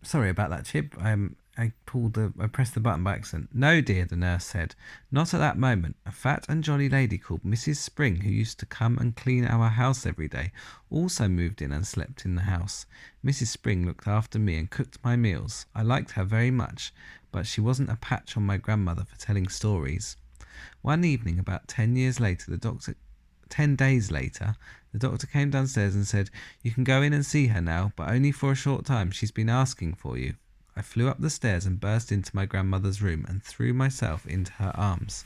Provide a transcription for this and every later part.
Sorry about that, Chip. I pressed the button by accident. No, dear, the nurse said. Not at that moment. A fat and jolly lady called Mrs. Spring, who used to come and clean our house every day, also moved in and slept in the house. Mrs. Spring looked after me and cooked my meals. I liked her very much, but she wasn't a patch on my grandmother for telling stories. One evening, about 10 days later, the doctor came downstairs and said, "You can go in and see her now, but only for a short time. She's been asking for you." I flew up the stairs and burst into my grandmother's room and threw myself into her arms.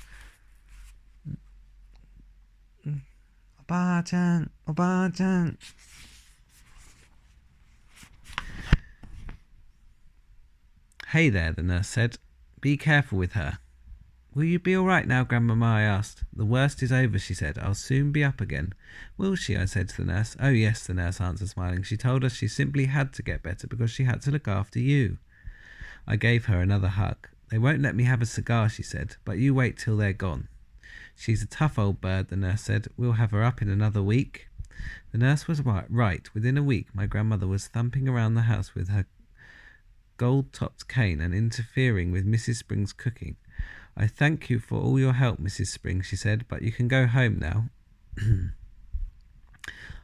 Oba-chan, Oba-chan. Hey there, the nurse said. Be careful with her. Will you be all right now, Grandmamma? I asked. The worst is over, she said. I'll soon be up again. Will she? I said to the nurse. Oh, yes, the nurse answered, smiling. She told us she simply had to get better because she had to look after you. I gave her another hug. They won't let me have a cigar, she said, but you wait till they're gone. She's a tough old bird, the nurse said. We'll have her up in another week. The nurse was right. Within a week, my grandmother was thumping around the house with her gold-topped cane and interfering with Mrs. Spring's cooking. I thank you for all your help, Mrs. Spring, she said, but you can go home now.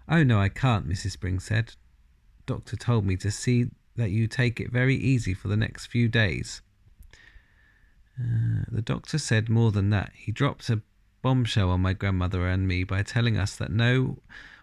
Oh, no, I can't, Mrs. Spring said. Doctor told me to see that you take it very easy for the next few days. The doctor said more than that. He dropped a bombshell on my grandmother and me by telling us that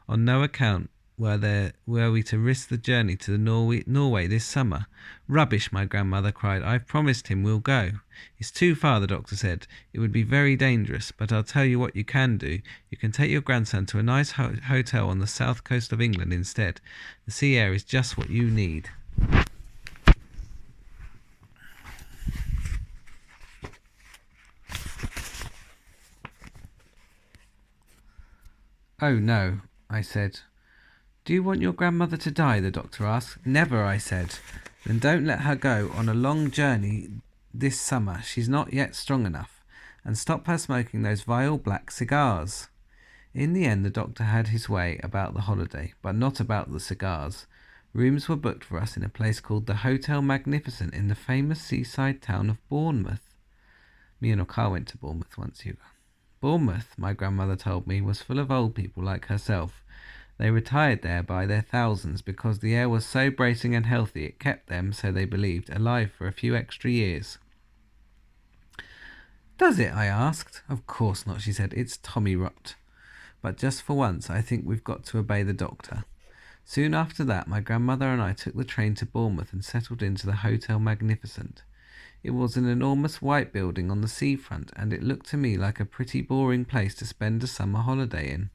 on no account were we to risk the journey to Norway this summer. Rubbish, my grandmother cried. I've promised him we'll go. It's too far, the doctor said. It would be very dangerous, but I'll tell you what you can do. You can take your grandson to a nice hotel on the south coast of England instead. The sea air is just what you need. Oh no, I said. Do you want your grandmother to die? The doctor asked. Never, I said. Then don't let her go on a long journey this summer. She's not yet strong enough. And stop her smoking those vile black cigars. In the end, the doctor had his way about the holiday, but not about the cigars. Rooms were booked for us in a place called the Hotel Magnificent in the famous seaside town of Bournemouth. Me and Oka went to Bournemouth once, Hugo. Bournemouth, my grandmother told me, was full of old people like herself. They retired there by their thousands because the air was so bracing and healthy it kept them, so they believed, alive for a few extra years. Does it? I asked. Of course not, she said. It's Tommy rot. But just for once, I think we've got to obey the doctor. Soon after that, my grandmother and I took the train to Bournemouth and settled into the Hotel Magnificent. It was an enormous white building on the seafront, and it looked to me like a pretty boring place to spend a summer holiday in.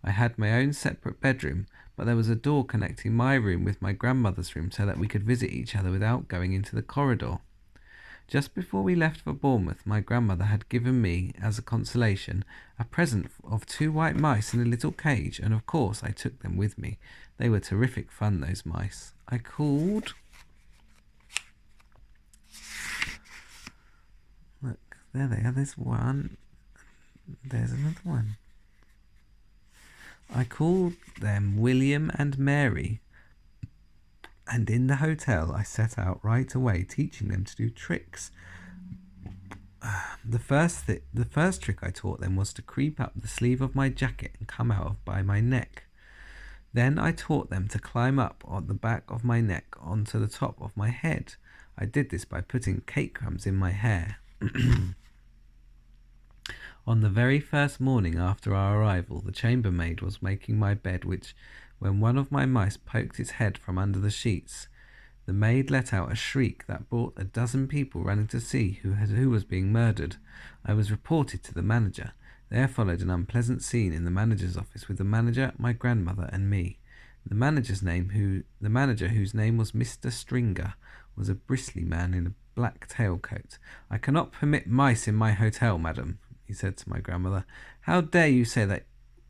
I had my own separate bedroom, but there was a door connecting my room with my grandmother's room so that we could visit each other without going into the corridor. Just before we left for Bournemouth, my grandmother had given me, as a consolation, a present of 2 white mice in a little cage, and of course I took them with me. They were terrific fun, those mice. I called... Look, there they are. There's one. There's another one. I called them William and Mary, and in the hotel I set out right away teaching them to do tricks. The first trick I taught them was to creep up the sleeve of my jacket and come out by my neck. Then I taught them to climb up on the back of my neck onto the top of my head. I did this by putting cake crumbs in my hair. On the very first morning after our arrival, the chambermaid was making my bed, when one of my mice poked its head from under the sheets. The maid let out a shriek that brought a dozen people running to see who was being murdered. I was reported to the manager. There followed an unpleasant scene in the manager's office with the manager, my grandmother, and me. The manager, whose name was Mr. Stringer, was a bristly man in a black tailcoat. "I cannot permit mice in my hotel, madam," he said to my grandmother. "How dare you say that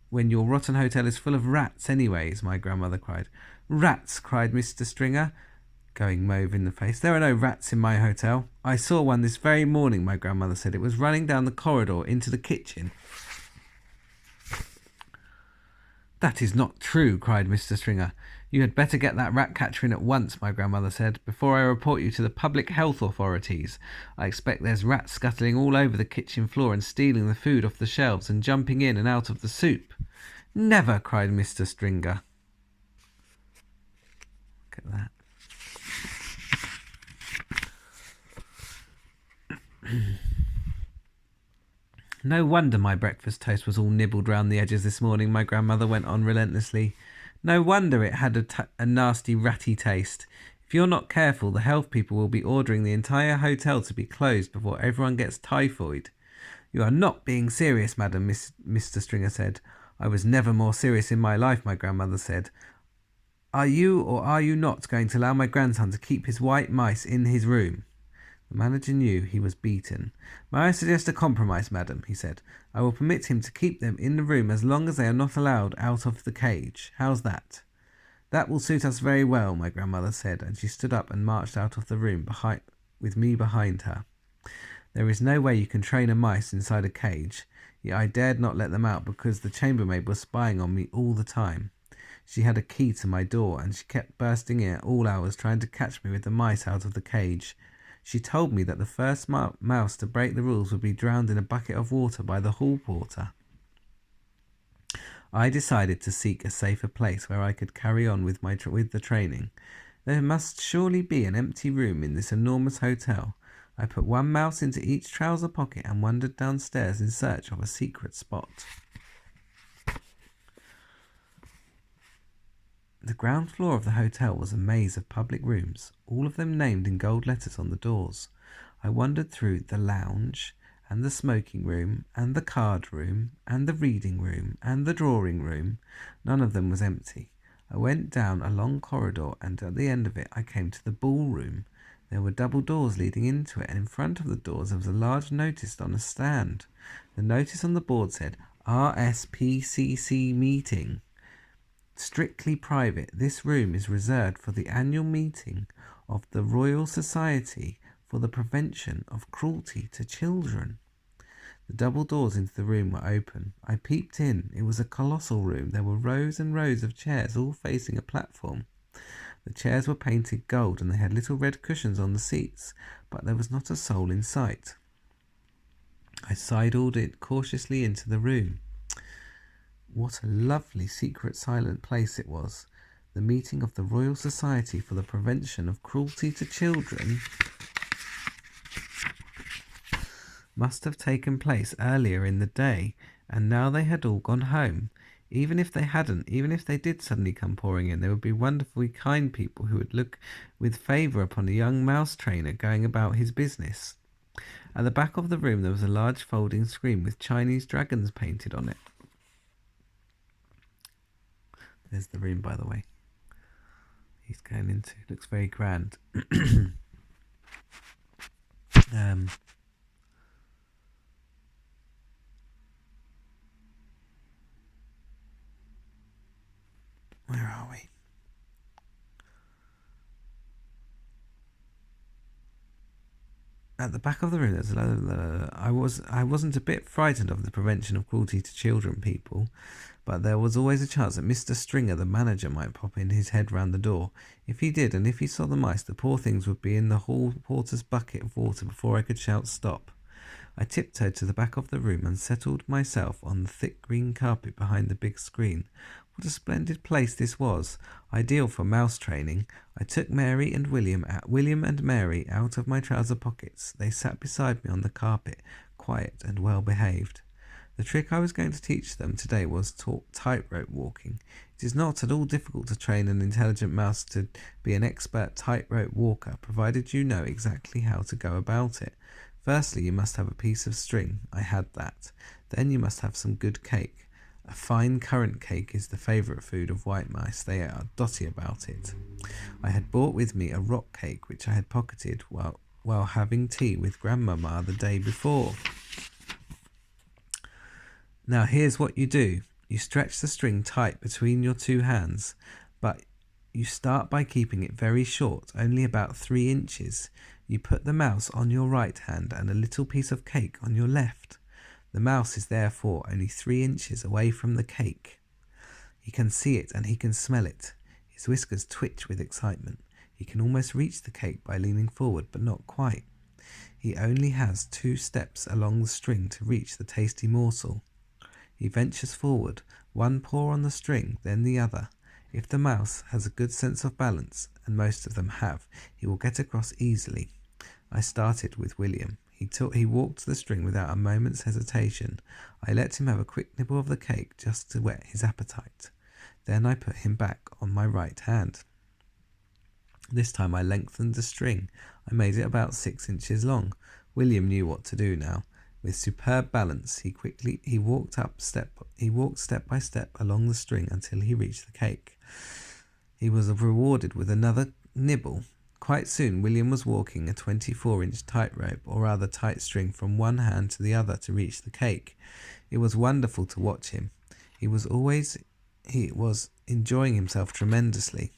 when your rotten hotel is full of rats anyways?" my grandmother cried. "Rats!" cried Mr. Stringer, going mauve in the face. "There are no rats in my hotel. I saw one this very morning," my grandmother said. "It was running down the corridor into the kitchen." "That is not true," cried Mr. Stringer. You had better get that rat catcher in at once, my grandmother said, before I report you to the public health authorities. I expect there's rats scuttling all over the kitchen floor and stealing the food off the shelves and jumping in and out of the soup. Never, cried Mr. Stringer. Look at that. No wonder my breakfast toast was all nibbled round the edges this morning, my grandmother went on relentlessly. No wonder it had a nasty ratty taste. If you're not careful, the health people will be ordering the entire hotel to be closed before everyone gets typhoid. You are not being serious, madam, Mr. Stringer said. I was never more serious in my life, my grandmother said. Are you or are you not going to allow my grandson to keep his white mice in his room? The manager knew he was beaten. May I suggest a compromise, madam, he said. I will permit him to keep them in the room as long as they are not allowed out of the cage. How's that? That will suit us very well, my grandmother said, and she stood up and marched out of the room with me behind her. There is no way you can train a mice inside a cage, yet I dared not let them out because the chambermaid was spying on me all the time. She had a key to my door, and she kept bursting in at all hours trying to catch me with the mice out of the cage. She told me that the first mouse to break the rules would be drowned in a bucket of water by the hall porter. I decided to seek a safer place where I could carry on with the training. There must surely be an empty room in this enormous hotel. I put one mouse into each trouser pocket and wandered downstairs in search of a secret spot. The ground floor of the hotel was a maze of public rooms, all of them named in gold letters on the doors. I wandered through the lounge, and the smoking room, and the card room, and the reading room, and the drawing room. None of them was empty. I went down a long corridor, and at the end of it I came to the ballroom. There were double doors leading into it, and in front of the doors there was a large notice on a stand. The notice on the board said, RSPCC meeting. Strictly private. This room is reserved for the annual meeting of the Royal Society for the Prevention of Cruelty to Children. The double doors into the room were open. I peeped in. It was a colossal room. There were rows and rows of chairs, all facing a platform. The chairs were painted gold, and they had little red cushions on the seats, but there was not a soul in sight. I sidled it cautiously into the room. What a lovely, secret, silent place it was. The meeting of the Royal Society for the Prevention of Cruelty to Children must have taken place earlier in the day, and now they had all gone home. Even if they did suddenly come pouring in, they would be wonderfully kind people who would look with favour upon a young mouse trainer going about his business. At the back of the room there was a large folding screen with Chinese dragons painted on it. There's the room, by the way. He's going into. Looks very grand. Where are we? At the back of the room, there's I wasn't a bit frightened of the prevention of cruelty to children people, but there was always a chance that Mr. Stringer, the manager, might pop in his head round the door. If he did, and if he saw the mice, the poor things would be in the hall porter's bucket of water before I could shout stop. I tiptoed to the back of the room and settled myself on the thick green carpet behind the big screen. What a splendid place this was, ideal for mouse training. I took Mary and William and Mary out of my trouser pockets. They sat beside me on the carpet, quiet and well behaved. The trick I was going to teach them today was tightrope walking. It is not at all difficult to train an intelligent mouse to be an expert tightrope walker, provided you know exactly how to go about it. Firstly, you must have a piece of string. I had that. Then you must have some good cake. A fine currant cake is the favourite food of white mice. They are dotty about it. I had brought with me a rock cake which I had pocketed while having tea with Grandmamma the day before. Now here's what you do. You stretch the string tight between your two hands, but you start by keeping it very short, only about 3 inches. You put the mouse on your right hand and a little piece of cake on your left. The mouse is therefore only 3 inches away from the cake. He can see it and he can smell it. His whiskers twitch with excitement. He can almost reach the cake by leaning forward, but not quite. He only has 2 steps along the string to reach the tasty morsel. He ventures forward, one paw on the string, then the other. If the mouse has a good sense of balance, and most of them have, he will get across easily. I started with William. He walked to the string without a moment's hesitation. I let him have a quick nibble of the cake just to whet his appetite. Then I put him back on my right hand. This time I lengthened the string. I made it about 6 inches long. William knew what to do now. With superb balance, he walked step by step along the string until he reached the cake. He was rewarded with another nibble. Quite soon, William was walking a 24-inch tightrope, or rather tight string, from one hand to the other to reach the cake. It was wonderful to watch him. He was enjoying himself tremendously.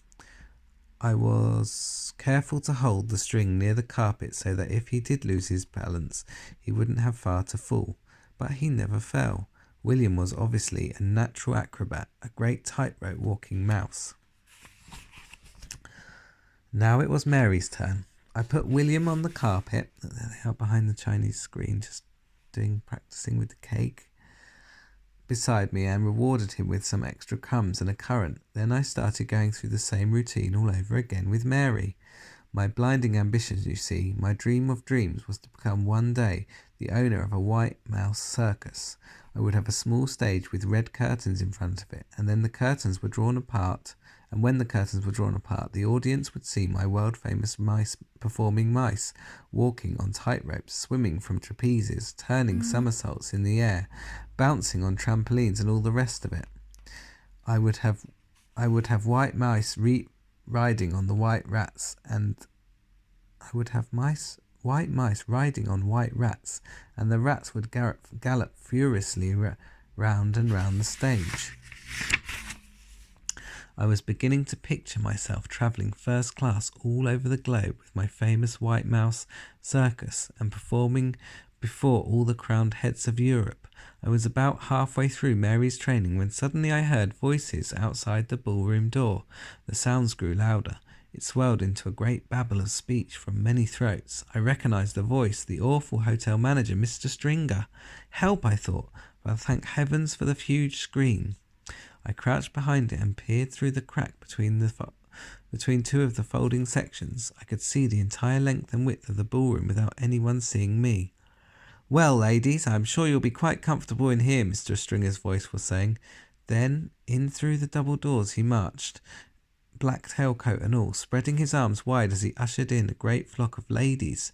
I was careful to hold the string near the carpet so that if he did lose his balance, he wouldn't have far to fall. But he never fell. William was obviously a natural acrobat, a great tightrope walking mouse. Now it was Mary's turn. I put William on the carpet. There they are behind the Chinese screen, just practicing with the cake beside me, and rewarded him with some extra crumbs and a currant. Then I started going through the same routine all over again with Mary. My blinding ambition, you see, my dream of dreams, was to become one day the owner of a white mouse circus. I would have a small stage with red curtains in front of it, and then the curtains were drawn apart. And when the curtains were drawn apart, the audience would see my world-famous performing mice, walking on tightropes, swimming from trapezes, turning somersaults in the air, bouncing on trampolines, and all the rest of it. I would have white mice riding on the white rats, and white mice riding on white rats, and the rats would gallop furiously round and round the stage. I was beginning to picture myself travelling first class all over the globe with my famous white mouse circus and performing before all the crowned heads of Europe. I was about halfway through Mary's training when suddenly I heard voices outside the ballroom door. The sounds grew louder. It swelled into a great babble of speech from many throats. I recognised the voice, the awful hotel manager, Mr. Stringer. Help, I thought, but thank heavens for the huge screen. I crouched behind it and peered through the crack between 2 of the folding sections. I could see the entire length and width of the ballroom without anyone seeing me. "Well, ladies, I'm sure you'll be quite comfortable in here," Mr. Stringer's voice was saying. Then, in through the double doors he marched, black tailcoat and all, spreading his arms wide as he ushered in a great flock of ladies.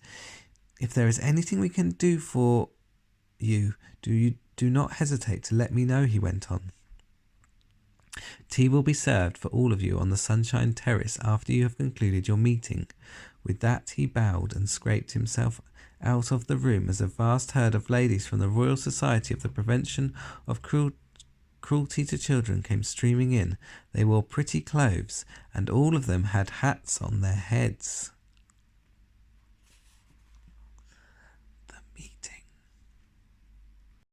"If there is anything we can do for you, do not hesitate to let me know," he went on. "Tea will be served for all of you on the Sunshine Terrace after you have concluded your meeting." With that he bowed and scraped himself out of the room as a vast herd of ladies from the Royal Society of the Prevention of Cruelty to Children came streaming in. They wore pretty clothes, and all of them had hats on their heads.